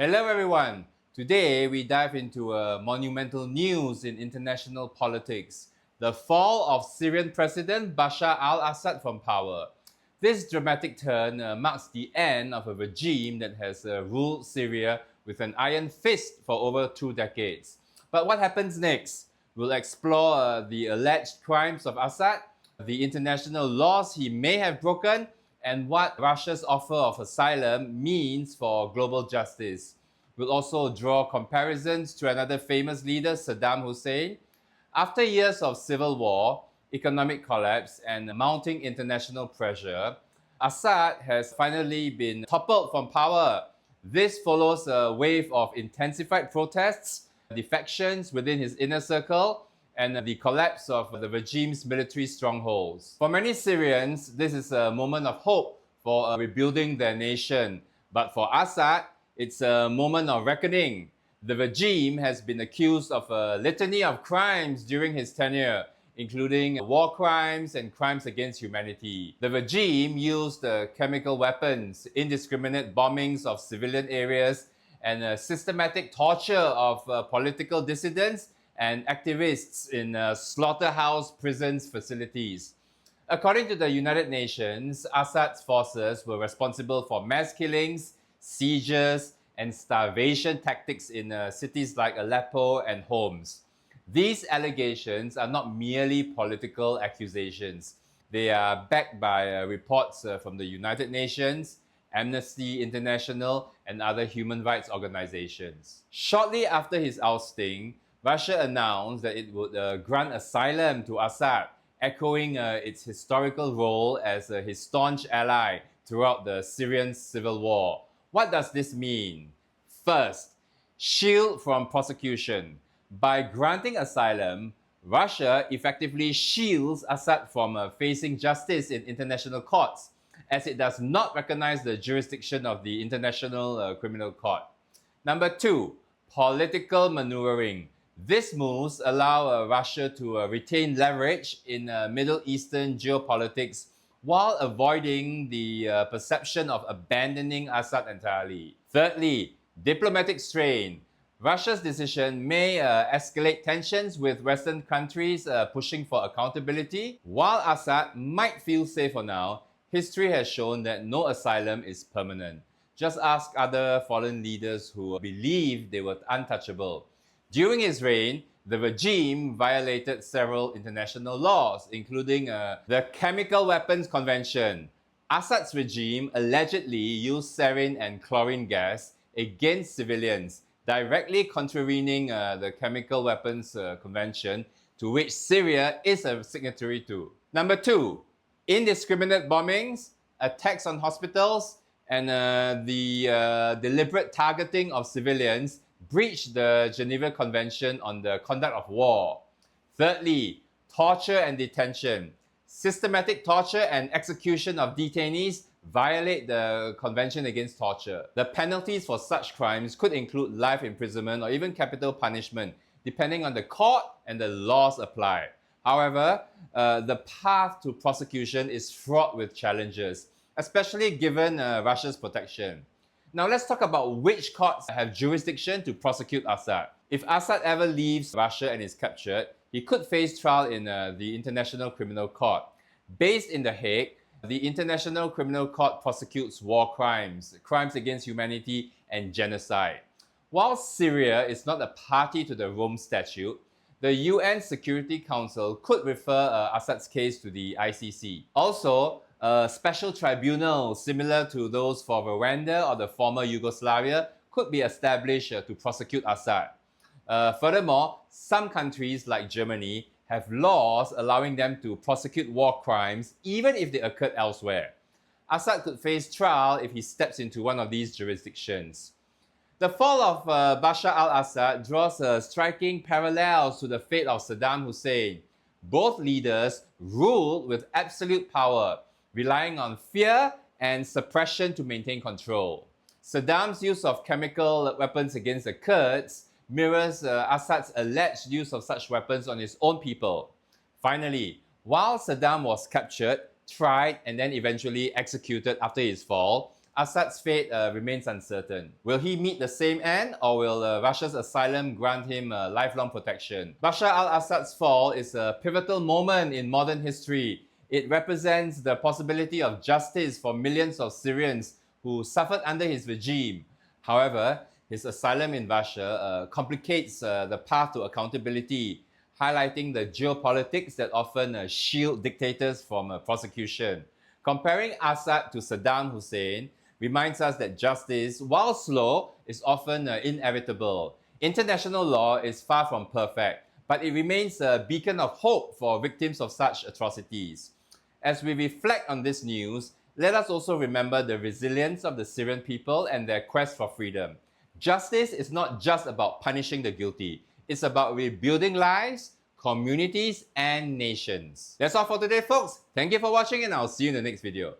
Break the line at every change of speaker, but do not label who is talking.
Hello everyone! Today we dive into a monumental news in international politics, the fall of Syrian President Bashar al-Assad from power. This dramatic turn marks the end of a regime that has ruled Syria with an iron fist for over 2 decades. But what happens next? We'll explore the alleged crimes of Assad, the international laws he may have broken, and what Russia's offer of asylum means for global justice. We'll also draw comparisons to another famous leader, Saddam Hussein. After years of civil war, economic collapse, and mounting international pressure, Assad has finally been toppled from power. This follows a wave of intensified protests, defections within his inner circle, and the collapse of the regime's military strongholds. For many Syrians, this is a moment of hope for rebuilding their nation. But for Assad, it's a moment of reckoning. The regime has been accused of a litany of crimes during his tenure, including war crimes and crimes against humanity. The regime used chemical weapons, indiscriminate bombings of civilian areas, and systematic torture of political dissidents and activists in slaughterhouse prisons facilities. According to the United Nations, Assad's forces were responsible for mass killings, sieges, and starvation tactics in cities like Aleppo and Homs. These allegations are not merely political accusations. They are backed by reports from the United Nations, Amnesty International, and other human rights organizations. Shortly after his ousting, Russia announced that it would grant asylum to Assad, echoing its historical role as his staunch ally throughout the Syrian Civil War. What does this mean? First, shield from prosecution. By granting asylum, Russia effectively shields Assad from facing justice in international courts, as it does not recognize the jurisdiction of the International Criminal Court. Number two, political maneuvering. These moves allow Russia to retain leverage in Middle Eastern geopolitics while avoiding the perception of abandoning Assad entirely. Thirdly, diplomatic strain. Russia's decision may escalate tensions with Western countries pushing for accountability. While Assad might feel safe for now, history has shown that no asylum is permanent. Just ask other foreign leaders who believed they were untouchable. During his reign, the regime violated several international laws, including the Chemical Weapons Convention. Assad's regime allegedly used sarin and chlorine gas against civilians, directly contravening the Chemical Weapons Convention, to which Syria is a signatory to. Number two, indiscriminate bombings, attacks on hospitals, and the deliberate targeting of civilians breached the Geneva Convention on the Conduct of War. Thirdly, torture and detention. Systematic torture and execution of detainees violate the Convention Against Torture. The penalties for such crimes could include life imprisonment or even capital punishment, depending on the court and the laws applied. However, the path to prosecution is fraught with challenges, especially given Russia's protection. Now let's talk about which courts have jurisdiction to prosecute Assad. If Assad ever leaves Russia and is captured, he could face trial in the International Criminal Court. Based in The Hague, the International Criminal Court prosecutes war crimes, crimes against humanity, and genocide. While Syria is not a party to the Rome Statute, the UN Security Council could refer Assad's case to the ICC. Also, a special tribunal similar to those for Rwanda or the former Yugoslavia could be established to prosecute Assad. Furthermore, some countries like Germany have laws allowing them to prosecute war crimes even if they occurred elsewhere. Assad could face trial if he steps into one of these jurisdictions. The fall of Bashar al-Assad draws striking parallels to the fate of Saddam Hussein. Both leaders ruled with absolute power, relying on fear and suppression to maintain control. Saddam's use of chemical weapons against the Kurds mirrors Assad's alleged use of such weapons on his own people. Finally, while Saddam was captured, tried, and then eventually executed after his fall, Assad's fate remains uncertain. Will he meet the same end, or will Russia's asylum grant him lifelong protection? Bashar al-Assad's fall is a pivotal moment in modern history. It represents the possibility of justice for millions of Syrians who suffered under his regime. However, his asylum in Russia complicates the path to accountability, highlighting the geopolitics that often shield dictators from prosecution. Comparing Assad to Saddam Hussein reminds us that justice, while slow, is often inevitable. International law is far from perfect, but it remains a beacon of hope for victims of such atrocities. As we reflect on this news, let us also remember the resilience of the Syrian people and their quest for freedom. Justice is not just about punishing the guilty. It's about rebuilding lives, communities, and nations. That's all for today, folks. Thank you for watching, and I'll see you in the next video.